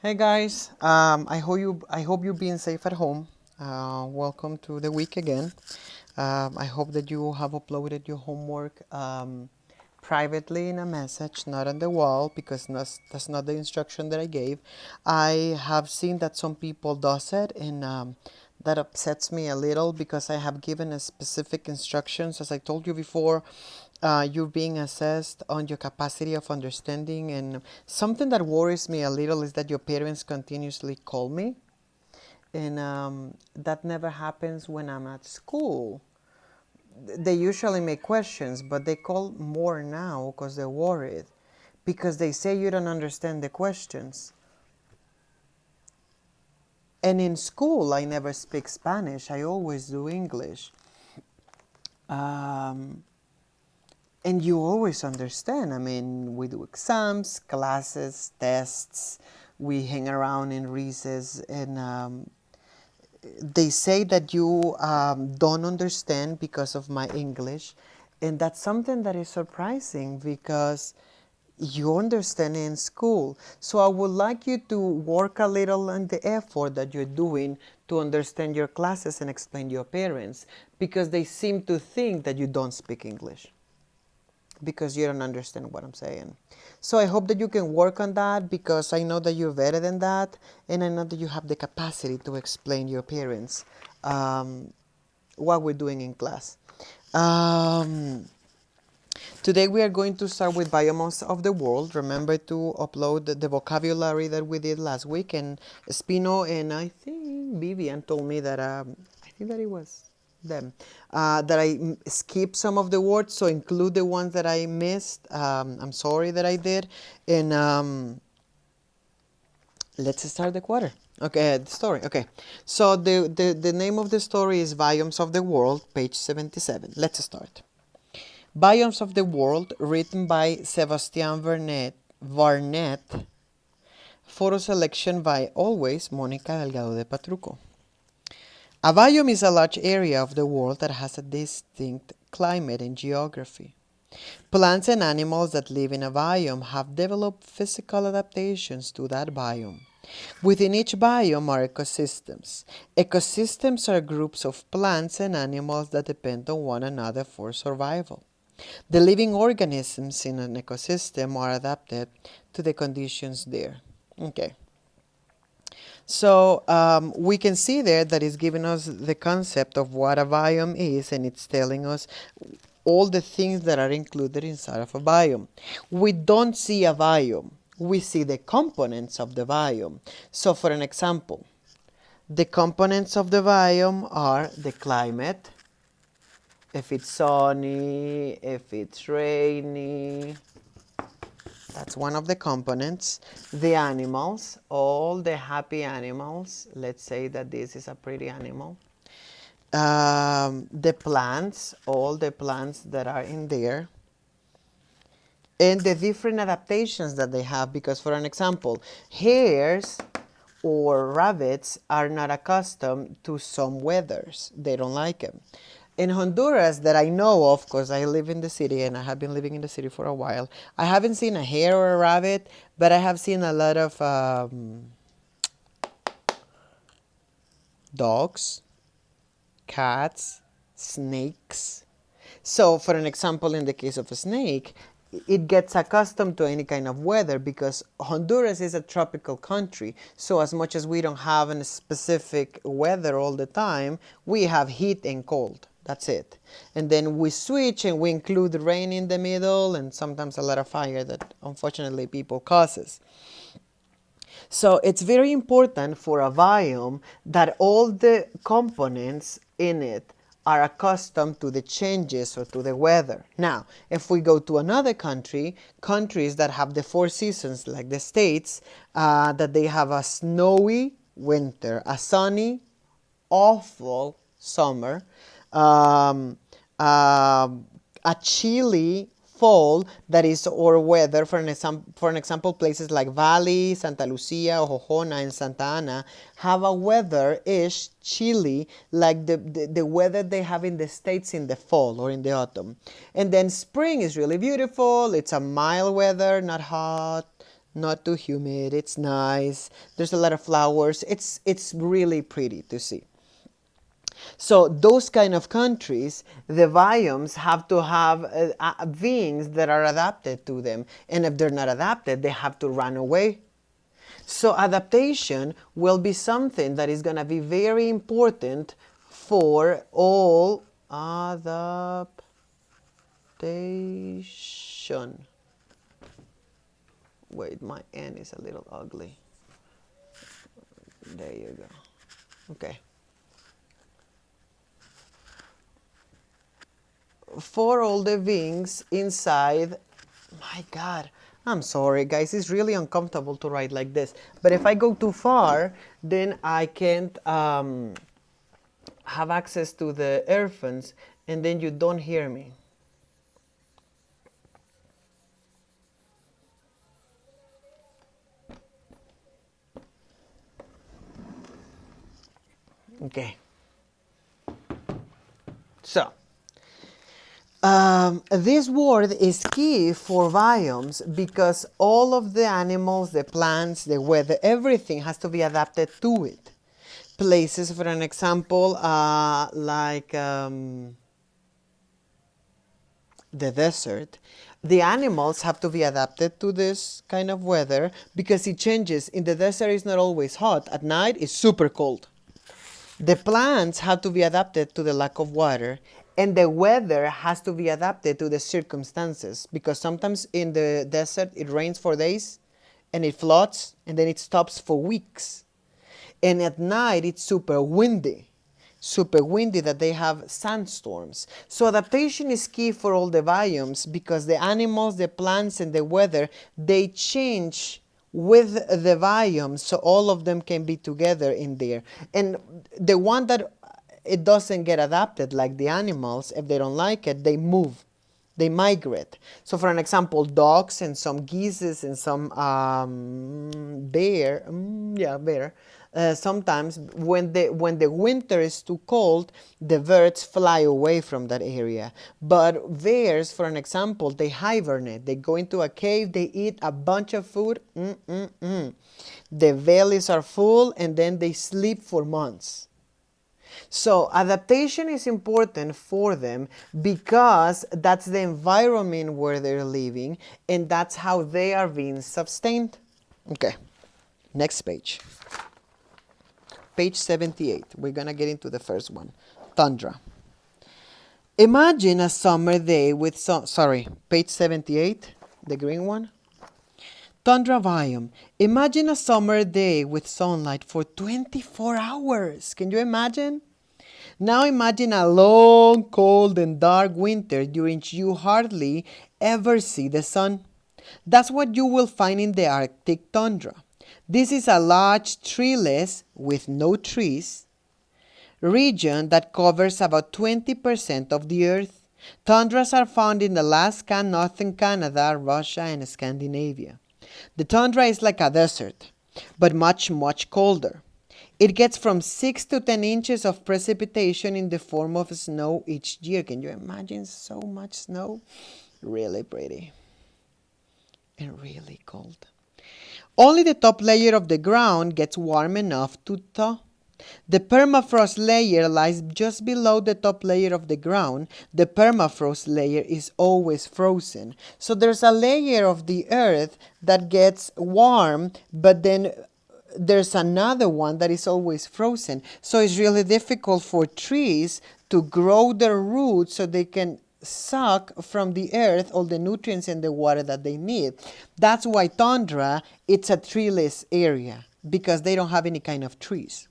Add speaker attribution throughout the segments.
Speaker 1: Hey guys, I hope you're being safe at home. Welcome to the week again. I hope that you have uploaded your homework privately in a message, not on the wall, because that's not the instruction that I gave. I have seen that some people does it, and that upsets me a little because I have given a specific instructions. As I told you before, you're being assessed on your capacity of understanding, and something that worries me a little is that your parents continuously call me, and that never happens when I'm at school. They usually make questions, but they call more now because they're worried, because they say you don't understand the questions. And in school, I never speak Spanish, I always do English. Um, and you always understand. I mean, we do exams, classes, tests, we hang around in recess, and they say that you don't understand because of my English. And that's something that is surprising because you understand in school. So I would like you to work a little on the effort that you're doing to understand your classes and explain to your parents, because they seem to think that you don't speak English because you don't understand what I'm saying. So I hope that you can work on that, because I know that you're better than that, and I know that you have the capacity to explain to your parents um, what we're doing in class. Um, Today we are going to start with Biomes of the World. Remember to upload the vocabulary that we did last week, and Spino and I think Vivian told me that I think that it was them that I skipped some of the words, so include the ones that I missed. I'm sorry that I did, and let's start the quarter. Okay, the story. Okay, so the name of the story is Biomes of the World, page 77. Let's start. Biomes of the World, written by Sebastian Varnet. Photo selection by always Mónica Delgado de Patruco. A biome is a large area of the world that has a distinct climate and geography. Plants and animals that live in a biome have developed physical adaptations to that biome. Within each biome are ecosystems. Ecosystems are groups of plants and animals that depend on one another for survival. The living organisms in an ecosystem are adapted to the conditions there. Okay. So we can see there that it's giving us the concept of what a biome is, and it's telling us all the things that are included inside of a biome. We don't see a biome, we see the components of the biome. So for an example, the components of the biome are the climate, if it's sunny, if it's rainy, that's one of the components. The animals, all the happy animals. Let's say that this is a pretty animal. The plants, all the plants that are in there. And the different adaptations that they have, because for an example, hares or rabbits are not accustomed to some weathers. They don't like them. In Honduras, that I know of, because I live in the city and I have been living in the city for a while, I haven't seen a hare or a rabbit, but I have seen a lot of dogs, cats, snakes. So, for an example, in the case of a snake, it gets accustomed to any kind of weather, because Honduras is a tropical country. So, as much as we don't have a specific weather all the time, we have heat and cold. That's it. And then we switch and we include rain in the middle, and sometimes a lot of fire that unfortunately people causes. So it's very important for a biome that all the components in it are accustomed to the changes or to the weather. Now, if we go to another country, countries that have the four seasons, like the States, that they have a snowy winter, a sunny, awful summer, um, um, a chilly fall, that is, or weather. For an example, places like Valley, Santa Lucia, Ojojona, and Santa Ana have a weather-ish chilly, like the weather they have in the States in the fall or in the autumn. And then spring is really beautiful. It's a mild weather, not hot, Not too humid. It's nice. There's a lot of flowers. It's really pretty to see. So those kind of countries, the biomes have to have beings that are adapted to them. And if they're not adapted, they have to run away. So adaptation will be something that is going to be very important for all adaptation. Wait, my N is a little ugly. There you go. Okay. For all the wings inside, my God, I'm sorry guys, it's really uncomfortable to write like this. But if I go too far, then I can't have access to the earphones and then you don't hear me. Okay. So, this word is key for biomes because all of the animals, the plants, the weather, everything has to be adapted to it. Places, for an example, like the desert, the animals have to be adapted to this kind of weather because it changes. In the desert, it's not always hot. At night, it's super cold. The plants have to be adapted to the lack of water, and the weather has to be adapted to the circumstances because sometimes in the desert it rains for days and it floods and then it stops for weeks. And at night it's super windy that they have sandstorms. So adaptation is key for all the biomes because the animals, the plants, and the weather, they change with the biome, so all of them can be together in there. And the one that it doesn't get adapted, like the animals, if they don't like it, they move, they migrate. So for an example, dogs and some geese and some bear, bear, sometimes when the winter is too cold, the birds fly away from that area. But bears, for an example, they hibernate. They go into a cave, they eat a bunch of food. The bellies are full and then they sleep for months. So adaptation is important for them because that's the environment where they're living and that's how they are being sustained. Okay, next page. Page 78. We're going to get into the first one. Tundra. Imagine a summer day with page 78, the green one. Tundra biome. Imagine a summer day with sunlight for 24 hours. Can you imagine? Now imagine a long, cold, and dark winter during which you hardly ever see the sun. That's what you will find in the Arctic tundra. This is a large, treeless, with no trees, region that covers about 20% of the Earth. Tundras are found in Alaska, northern Canada, Russia, and Scandinavia. The tundra is like a desert, but much, much colder. It gets from 6 to 10 inches of precipitation in the form of snow each year. Can you imagine so much snow? Really pretty and really cold. Only the top layer of the ground gets warm enough to thaw. The permafrost layer lies just below the top layer of the ground. The permafrost layer is always frozen. So there's a layer of the earth that gets warm, but then there's another one that is always frozen. So it's really difficult for trees to grow their roots so they can suck from the earth all the nutrients and the water that they need. That's why tundra, it's a treeless area because they don't have any kind of trees.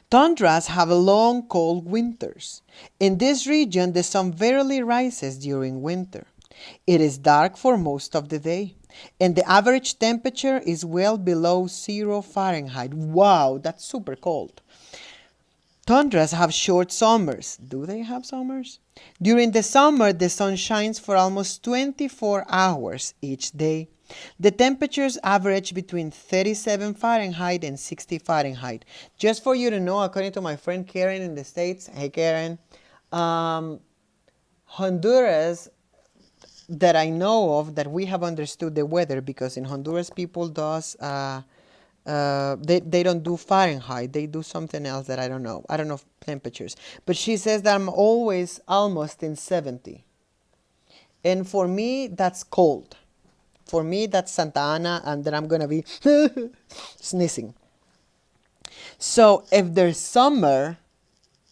Speaker 1: Tundras have long, cold winters. In this region, the sun rarely rises during winter. It is dark for most of the day, and the average temperature is well below 0 Fahrenheit. Wow, that's super cold. Tundras have short summers. Do they have summers? During the summer, the sun shines for almost 24 hours each day. The temperatures average between 37 Fahrenheit and 60 Fahrenheit. Just for you to know, according to my friend Karen in the States, hey Karen, Honduras, that I know of that we have understood the weather, because in Honduras people does they don't do Fahrenheit, they do something else that I don't know temperatures, but she says that I'm always almost in 70, and for me that's cold. For me that's Santa Ana, and then I'm gonna be sneezing. So if there's summer,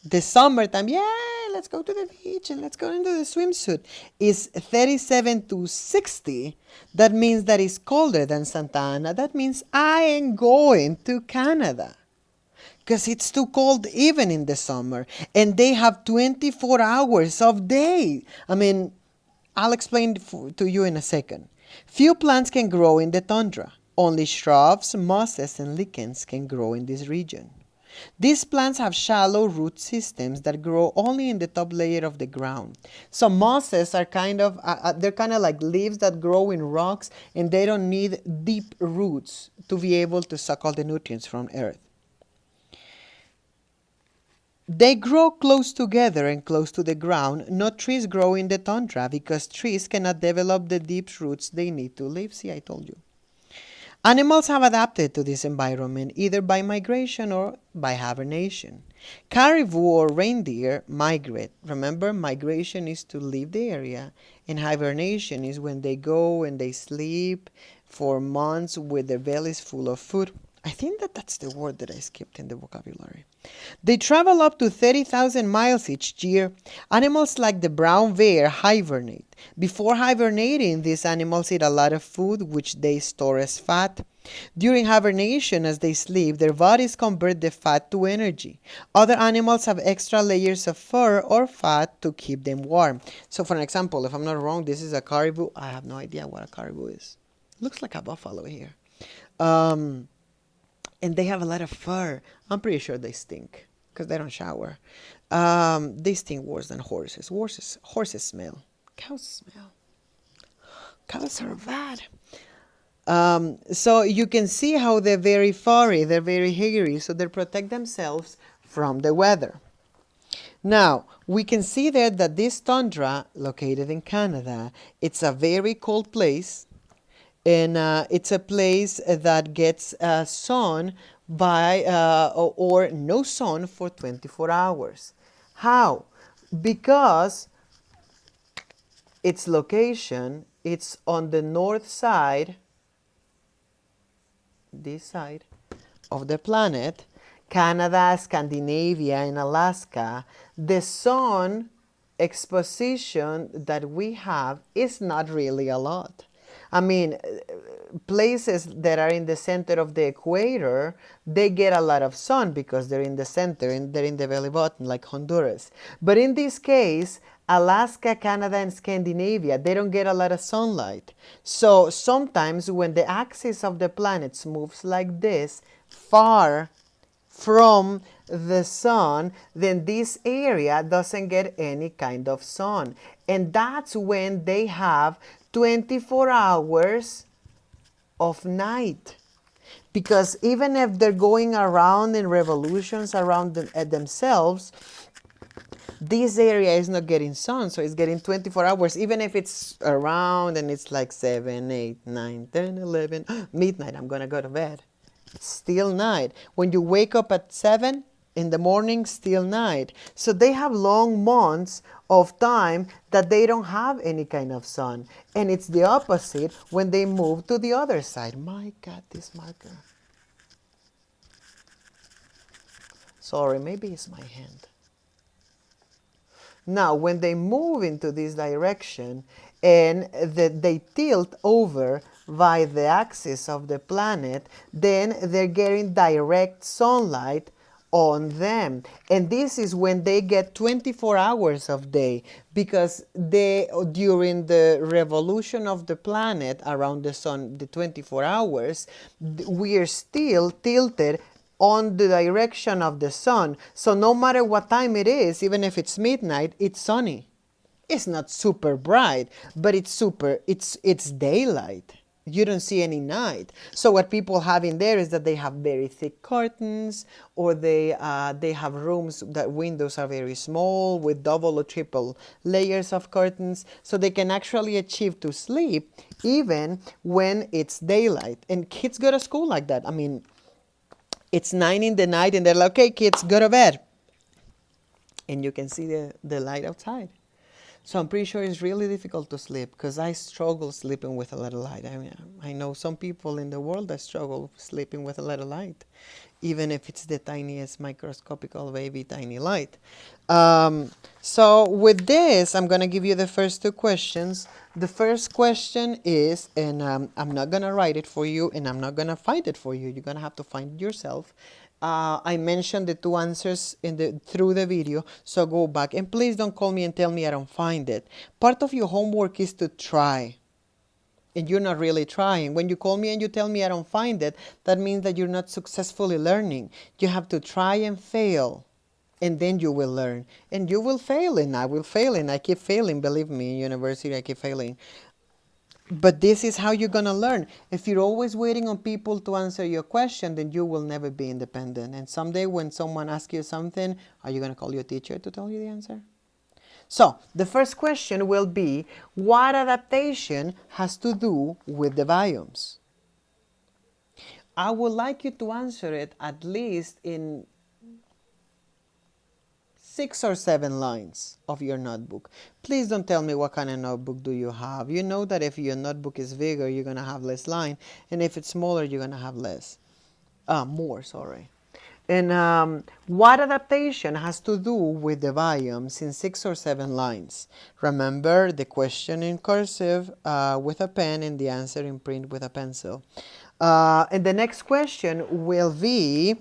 Speaker 1: the summertime, yeah, let's go to the beach and let's go into the swimsuit, is 37 to 60. That means that it's colder than Santa Ana. That means I am going to Canada, because it's too cold even in the summer. And they have 24 hours of day. I mean, I'll explain to you in a second. Few plants can grow in the tundra. Only shrubs, mosses, and lichens can grow in this region. These plants have shallow root systems that grow only in the top layer of the ground. So mosses are they're kind of like leaves that grow in rocks, and they don't need deep roots to be able to suck all the nutrients from earth. They grow close together and close to the ground. No trees grow in the tundra because trees cannot develop the deep roots they need to live. See, I told you. Animals have adapted to this environment either by migration or by hibernation. Caribou or reindeer migrate. Remember, migration is to leave the area, and hibernation is when they go and they sleep for months with their bellies full of food. I think that's the word that I skipped in the vocabulary. They travel up to 30,000 miles each year. Animals like the brown bear hibernate. Before hibernating, these animals eat a lot of food, which they store as fat. During hibernation, as they sleep, their bodies convert the fat to energy. Other animals have extra layers of fur or fat to keep them warm. So, for example, if I'm not wrong, this is a caribou. I have no idea what a caribou is. Looks like a buffalo here. And they have a lot of fur. I'm pretty sure they stink because they don't shower. They stink worse than horses. Horses smell. Cows smell. Cows are bad. So you can see how they're very furry, they're very hairy, so they protect themselves from the weather. Now, we can see there that this tundra, located in Canada, it's a very cold place. And it's a place that gets sun by or no sun for 24 hours. How? Because its location, it's on the north side, this side of the planet, Canada, Scandinavia, and Alaska. The sun exposition that we have is not really a lot. I mean, places that are in the center of the equator, they get a lot of sun because they're in the center and they're in the belly button, like Honduras. But in this case, Alaska, Canada, and Scandinavia, they don't get a lot of sunlight. So sometimes when the axis of the planets moves like this, far from the sun, then this area doesn't get any kind of sun. And that's when they have 24 hours of night. Because even if they're going around in revolutions around themselves, this area is not getting sun, so it's getting 24 hours, even if it's around and it's like 7, 8, 9, 10, 11, midnight, I'm gonna go to bed. Still night. When you wake up at 7 in the morning, still night. So they have long months of time that they don't have any kind of sun. And it's the opposite when they move to the other side. My God, this marker. Sorry, maybe it's my hand. Now, when they move into this direction and they tilt over by the axis of the planet, then they're getting direct sunlight on them. And this is when they get 24 hours of day, because during the revolution of the planet around the sun, the 24 hours, we are still tilted on the direction of the sun. So no matter what time it is, even if it's midnight, it's sunny. It's not super bright, but it's daylight. You don't see any night. So what people have in there is that they have very thick curtains, or they have rooms that windows are very small with double or triple layers of curtains, so they can actually achieve to sleep even when it's daylight. And kids go to school like that. I mean, it's 9 in the night and they're like, okay, kids, go to bed. And you can see the light outside. So I'm pretty sure it's really difficult to sleep, because I struggle sleeping with a little light. I mean, I know some people in the world that struggle sleeping with a little light, even if it's the tiniest microscopical baby tiny light. So with this, I'm going to give you the first two questions. The first question is, and I'm not going to write it for you, and I'm not going to find it for you. You're going to have to find it yourself. I mentioned the two answers through the video, so go back. And please don't call me and tell me I don't find it. Part of your homework is to try. And you're not really trying. When you call me and you tell me I don't find it, that means that you're not successfully learning. You have to try and fail, and then you will learn. And you will fail, and I will fail, and I keep failing. Believe me, in university I keep failing. But this is how you're going to learn. If you're always waiting on people to answer your question, then you will never be independent. And someday when someone asks you something, are you going to call your teacher to tell you the answer? So the first question will be, what adaptation has to do with the biomes? I would like you to answer it at least in 6 or 7 lines of your notebook. Please don't tell me what kind of notebook do you have. You know that if your notebook is bigger, you're going to have less line, and if it's smaller, you're going to have more, sorry. And what adaptation has to do with the biomes in 6 or 7 lines? Remember the question in cursive with a pen, and the answer in print with a pencil. And the next question will be,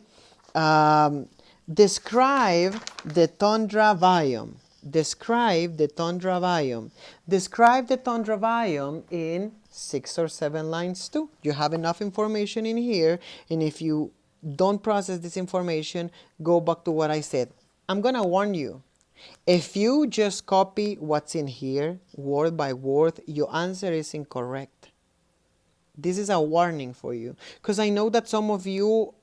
Speaker 1: describe the tundra biome. Describe the tundra biome. Describe the tundra biome in 6 or 7 lines too. You have enough information in here, and if you don't process this information, go back to what I said. I'm gonna warn you. If you just copy what's in here, word by word, your answer is incorrect. This is a warning for you, because I know that some of you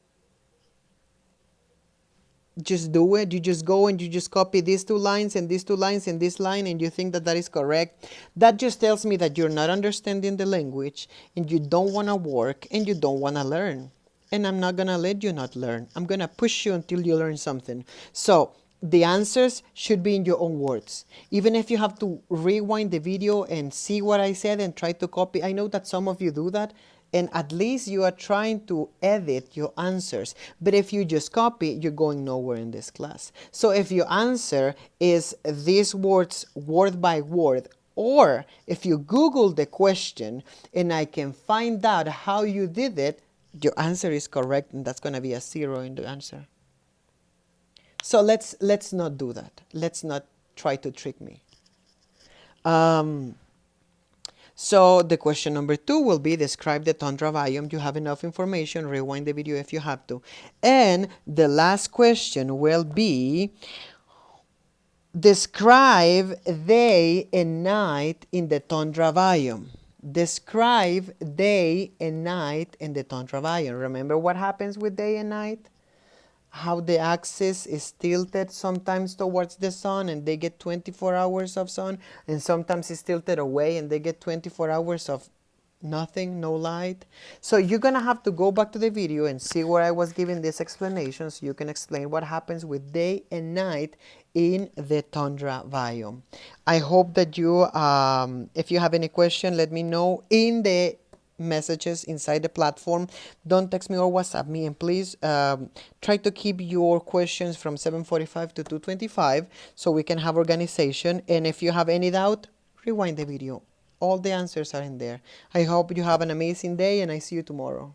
Speaker 1: just do it. You just go and you just copy these 2 lines and these 2 lines and this line, and you think that that is correct. That just tells me that you're not understanding the language, and you don't want to work, and you don't want to learn. And I'm not going to let you not learn. I'm going to push you until you learn something. So the answers should be in your own words. Even if you have to rewind the video and see what I said and try to copy. I know that some of you do that, and at least you are trying to edit your answers. But if you just copy, you're going nowhere in this class. So if your answer is these words word by word, or if you Google the question and I can find out how you did it, your answer is correct, and that's going to be a 0 in the answer. So let's not do that. Let's not try to trick me. So the question number 2 will be, describe the tundra biome. You have enough information. Rewind the video if you have to. And the last question will be, describe day and night in the tundra biome. Describe day and night in the tundra biome. Remember what happens with day and night? How the axis is tilted sometimes towards the sun and they get 24 hours of sun, and sometimes it's tilted away and they get 24 hours of nothing, no light. So you're gonna have to go back to the video and see where I was giving this explanation, so you can explain what happens with day and night in the tundra biome. I hope that you, if you have any question, let me know in the messages inside the platform. Don't text me or WhatsApp me, and please try to keep your questions from 7:45 to 2:25 so we can have organization. And if you have any doubt, rewind the video. All the answers are in there. I hope you have an amazing day, and I see you tomorrow.